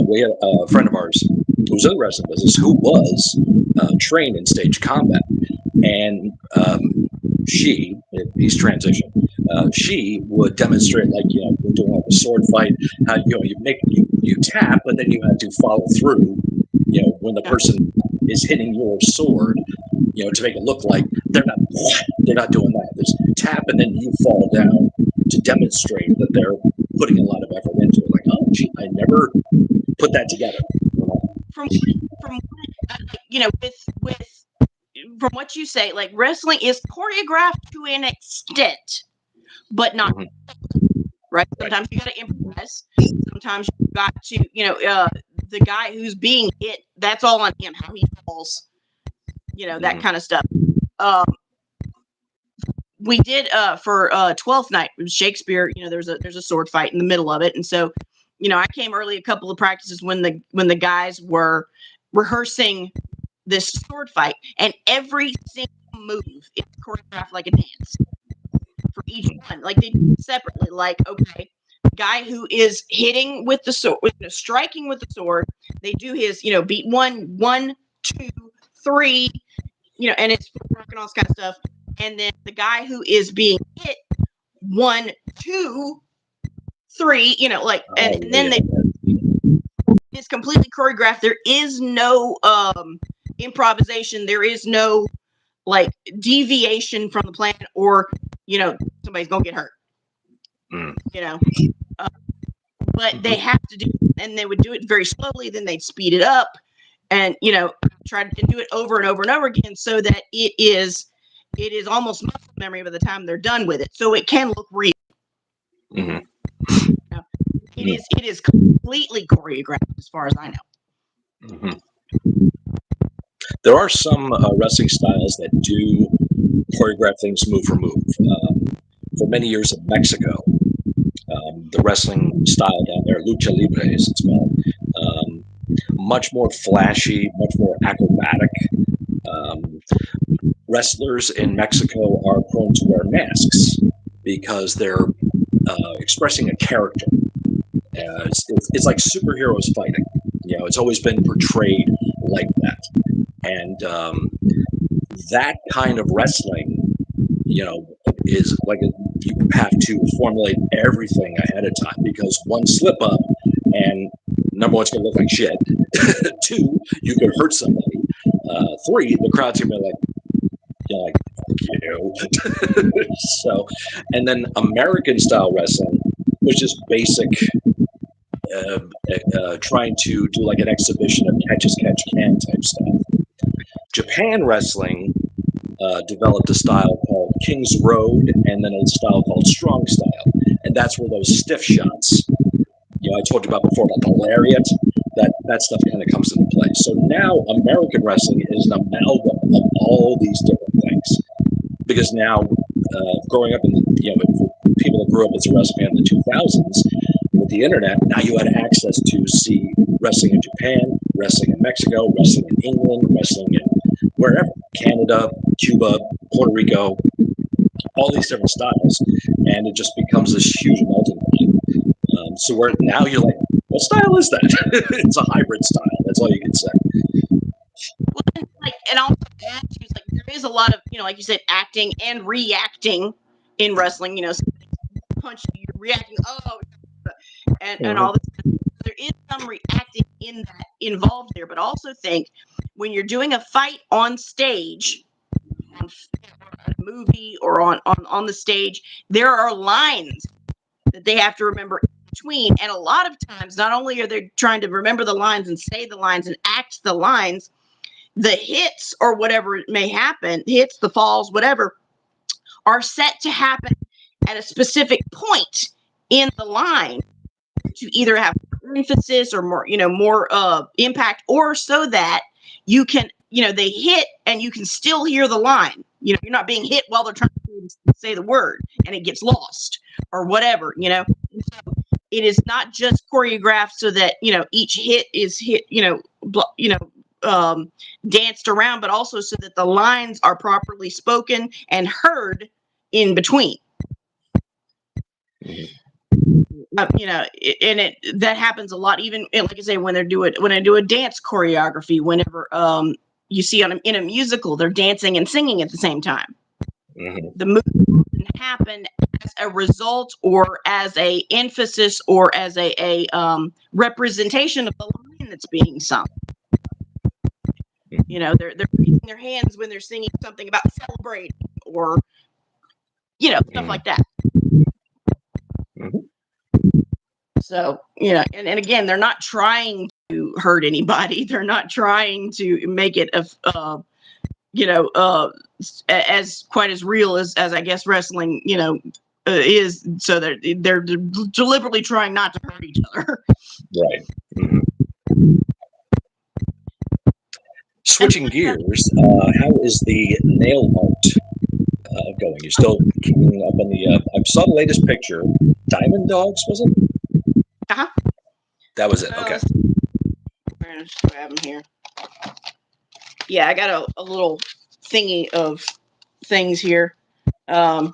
We had a friend of ours who was in the wrestling business who was trained in stage combat, and he's transitioned. She would demonstrate, like, you know, we're doing like a sword fight. How you tap, but then you have to follow through. You know, when the person is hitting your sword, you know, to make it look like they're not doing that. There's tap and then you fall down to demonstrate that they're putting a lot of effort into it. Like, oh, gee, I never put that together. From you know, with from what you say, like wrestling is choreographed to an extent, but not right. Sometimes you got to improvise. Sometimes you got to, you know, the guy who's being hit. That's all on him. How he falls. You know, that kind of stuff. We did for 12th night, it was Shakespeare. You know, there's a sword fight in the middle of it, and so, you know, I came early a couple of practices when the guys were rehearsing this sword fight, and every single move is choreographed like a dance for each one. Like they do it separately. Like, okay, guy who is hitting with the sword, you know, striking with the sword, they do his, you know, beat 1, 2, 3, you know, and it's working all this kind of stuff. And then the guy who is being hit 1, 2, 3, you know, like, and then it's completely choreographed. There is no improvisation. There is no like deviation from the plan, or, you know, somebody's gonna get hurt. You know, but they have to do, and they would do it very slowly. Then they'd speed it up, and, you know, try to do it over and over and over again, so that it is almost muscle memory by the time they're done with it, so it can look real. You know, it is completely choreographed as far as I know. There are some wrestling styles that do choreograph things move for move. For many years in Mexico, the wrestling style down there, lucha libre as it's called, much more flashy, much more acrobatic. Wrestlers in Mexico are prone to wear masks because they're expressing a character. It's like superheroes fighting. You know, it's always been portrayed like that. And that kind of wrestling, you know, is like you have to formulate everything ahead of time, because one slip up and number one, it's going to look like shit. 2, you could hurt somebody. 3, the crowd's going to be like, fuck you. So, and then American style wrestling, which is basic, trying to do like an exhibition of catch as catch can type stuff. Japan wrestling developed a style called King's Road, and then a style called Strong Style, and that's where those stiff shots, you know, I told you about before about the lariat, that stuff kind of comes into play. So now American wrestling is an amalgam of all these different things, because now growing up in the, you know, people that grew up as a wrestling fan in the 2000s, with the internet, now you had access to see wrestling in Japan, wrestling in Mexico, wrestling in England, wrestling in wherever, Canada, Cuba, Puerto Rico, all these different styles, and it just becomes this huge melting pot. So where now you're like, what style is that? It's a hybrid style. That's all you can say. Well, like, and also add to, like, there is a lot of, you know, like you said, acting and reacting in wrestling. You know, punch, you're reacting, and all this. There is some reacting involved there, but also think when you're doing a fight on stage, on a movie or on the stage, there are lines that they have to remember between. And a lot of times, not only are they trying to remember the lines and say the lines and act the lines, the hits or whatever it may happen, hits, the falls, whatever, are set to happen at a specific point in the line to either have emphasis or more, more impact, or so that you can, they hit and you can still hear the line. You're not being hit while they're trying to say the word and it gets lost or whatever, So it is not just choreographed so that, each hit is hit, danced around, but also so that the lines are properly spoken and heard in between. That happens a lot. Even like I say, when I do a dance choreography, whenever you see in a musical, they're dancing and singing at the same time. Mm-hmm. The movement can happen as a result, or as a emphasis, or as a representation of the line that's being sung. They're raising their hands when they're singing something about celebrating, or stuff like that. Mm-hmm. So, and again, they're not trying to hurt anybody. They're not trying to make it as quite as real as I guess wrestling, is. So they're deliberately trying not to hurt each other. Right. Mm-hmm. Switching gears, how is the nail art going? You're still keeping up on the. I saw the latest picture. Diamond Dogs, was it? Uh-huh. That was it. Okay. Let's grab them here. Yeah, I got a little thingy of things here. Let's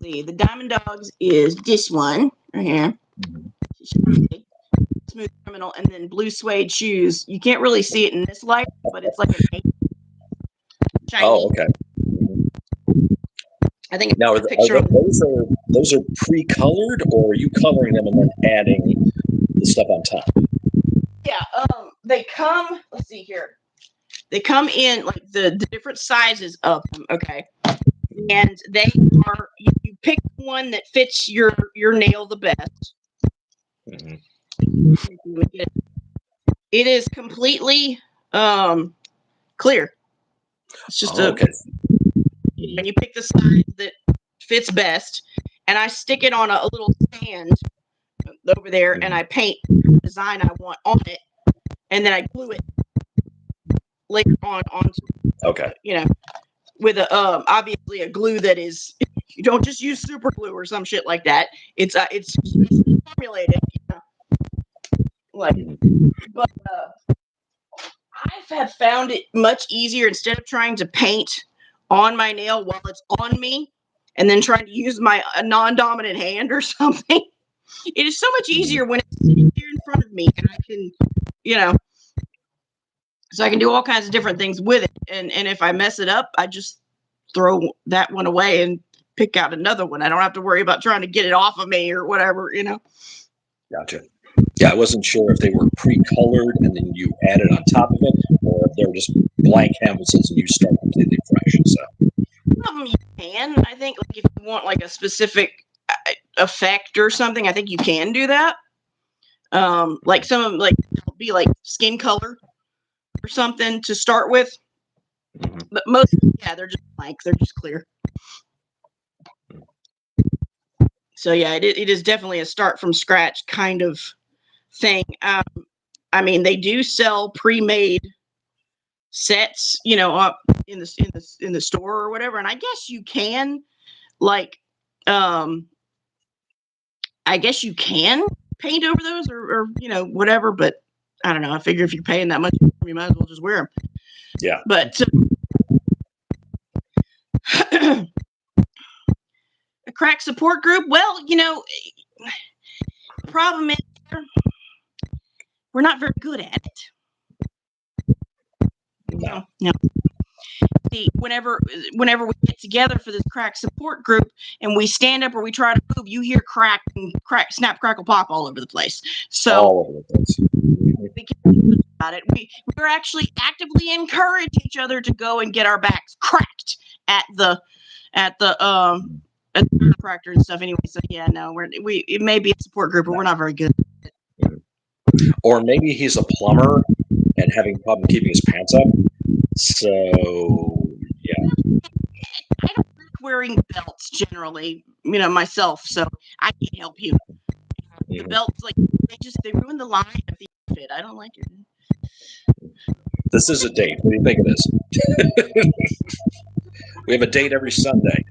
see. The Diamond Dogs is this one right here. Mm-hmm. Smooth Criminal, and then Blue Suede Shoes. You can't really see it in this light, but it's like a shiny. Oh, okay. I think now those are pre-colored, or are you coloring them and then adding the stuff on top? Yeah, they come. Let's see here. They come in like the different sizes of them. Okay, and they are. You pick one that fits your nail the best. Mm-hmm. It is completely clear. It's just okay. And you pick the size that fits best, and I stick it on a little stand over there, and I paint the design I want on it, and then I glue it later on okay, with a obviously a glue that is, you don't just use super glue or some shit like that. It's formulated, but I have found it much easier, instead of trying to paint on my nail while it's on me and then trying to use my non-dominant hand or something. It is so much easier when it's sitting here in front of me, and I can, so I can do all kinds of different things with it. And if I mess it up, I just throw that one away and pick out another one. I don't have to worry about trying to get it off of me or whatever, Gotcha. Yeah, I wasn't sure if they were pre-colored and then you added on top of it, or if they were just blank canvases and you start completely fresh. So some of them you can. I think, like, if you want like a specific effect or something, I think you can do that. Like some of them, like, be like skin color or something to start with. Mm-hmm. But most, they're just blank. They're just clear. So yeah, it is definitely a start from scratch kind of thing. I mean, they do sell pre-made sets, up in the store or whatever, and I guess you can, like, I guess you can paint over those or whatever, but I don't know. I figure if you're paying that much, you might as well just wear them. Yeah. But a crack support group, well, the problem is we're not very good at it. No. See, whenever we get together for this crack support group and we stand up or we try to move, you hear crack, snap, crackle, pop all over the place. So all over the place. We can about it. We're actually actively encourage each other to go and get our backs cracked at the a chiropractor and stuff anyway. So yeah, no, it may be a support group, but we're not very good. Or maybe he's a plumber and having a problem keeping his pants up. So yeah. I don't like wearing belts generally, myself. So I can't help you. The belts, like they ruin the line of the outfit. I don't like it. This is a date. What do you think of this? We have a date every Sunday.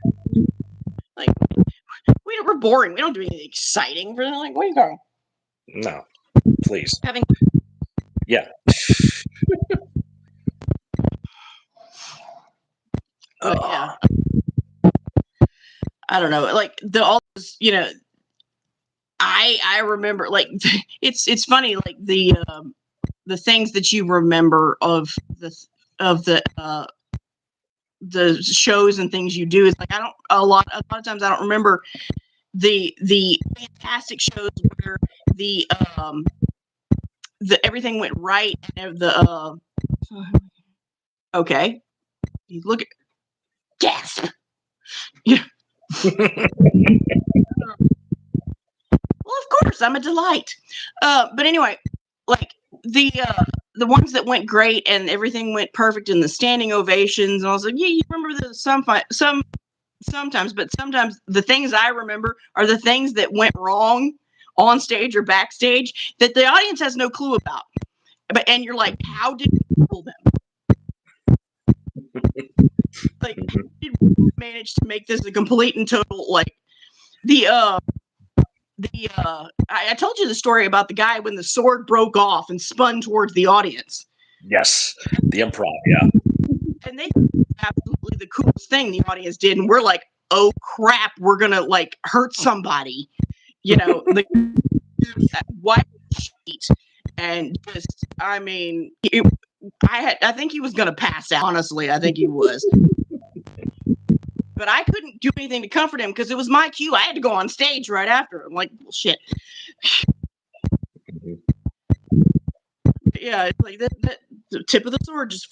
Like we're boring. We don't do anything exciting. We're like, where you going? No, please. Yeah. Yeah. I don't know. Like all those, I remember, like, it's funny, like the things that you remember of the shows and things you do is like a lot of times I don't remember the fantastic shows where the everything went right and okay, you look at gasp. Yeah. Well, of course, I'm a delight. But anyway, like the ones that went great and everything went perfect and the standing ovations, and I was like, yeah, you remember sometimes, but sometimes the things I remember are the things that went wrong on stage or backstage that the audience has no clue about. And you're like, how did you pull them? Like, how did we manage to make this a complete and total, like, I told you the story about the guy when the sword broke off and spun towards the audience. Yes, the improv, yeah. And they absolutely the coolest thing the audience did, and we're like, oh crap, we're gonna like hurt somebody, the white sheet, and just, I mean, I think he was gonna pass out. Honestly, I think he was. But I couldn't do anything to comfort him because it was my cue. I had to go on stage right after. I'm like, well, shit. Yeah, it's like that the tip of the sword just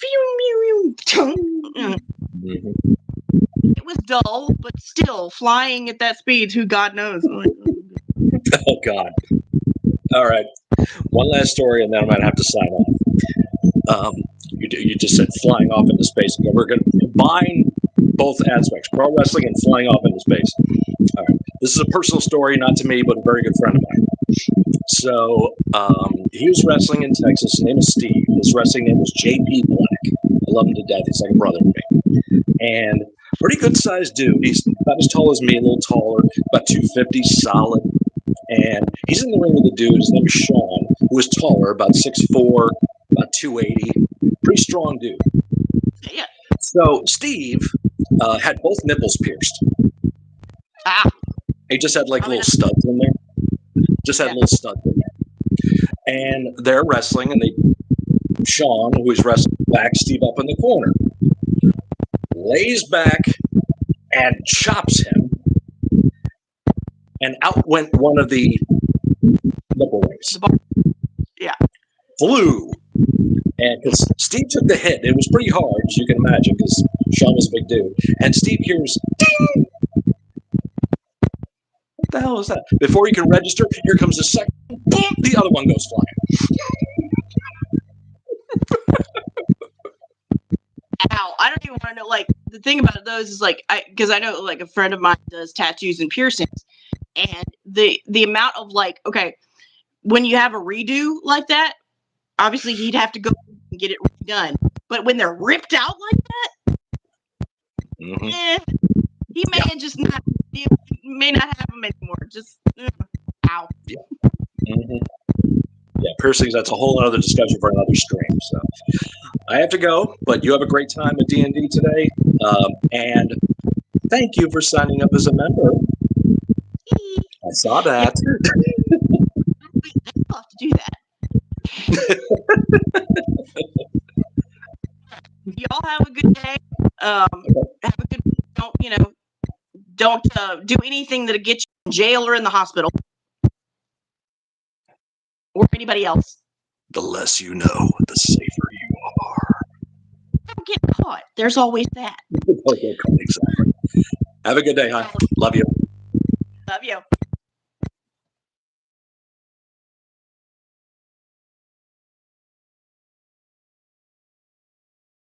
It was dull, but still flying at that speed, who God knows. Oh God. All right. One last story and then I'm gonna have to sign off. You just said flying off into space. We're gonna combine both aspects, pro wrestling and flying off into space. All right. This is a personal story, not to me, but a very good friend of mine. So he was wrestling in Texas. His name is Steve. His wrestling name was JP Black. I love him to death. He's like a brother to me. And pretty good sized dude. He's about as tall as me, a little taller, about 250, solid. And he's in the ring with a dude. His name is Sean, who is taller, about 6'4", about 280. Pretty strong dude. Yeah. So Steve had both nipples pierced. Ah. He just had like little studs in there. Little studs in there. And they're wrestling, and Sean, who is wrestling, backs Steve up in the corner, lays back and chops him, and out went one of the nipple rings. Yeah. Flew. And because Steve took the hit, it was pretty hard, as you can imagine, because Sean was a big dude. And Steve hears, ding! What the hell is that? Before he can register, here comes the second, boom, the other one goes flying. Ow. I don't even want to know, like, the thing about those is, like, because I know, like, a friend of mine does tattoos and piercings, and the amount of, like, okay, when you have a redo like that, obviously he'd have to go and get it redone. But when they're ripped out like that, he may just not, he may not have them anymore. Just, ow. Yeah. Yeah, piercings, that's a whole other discussion for another stream. So I have to go, but you have a great time at D&D today. And thank you for signing up as a member. I saw that. I'll have to do that. Y'all have a good day. Have a good. Don't do anything that'll get you in jail or in the hospital, or anybody else. The less you know, the safer you are. Don't get caught. There's always that. Exactly. Have a good day, hon. Love you. Love you.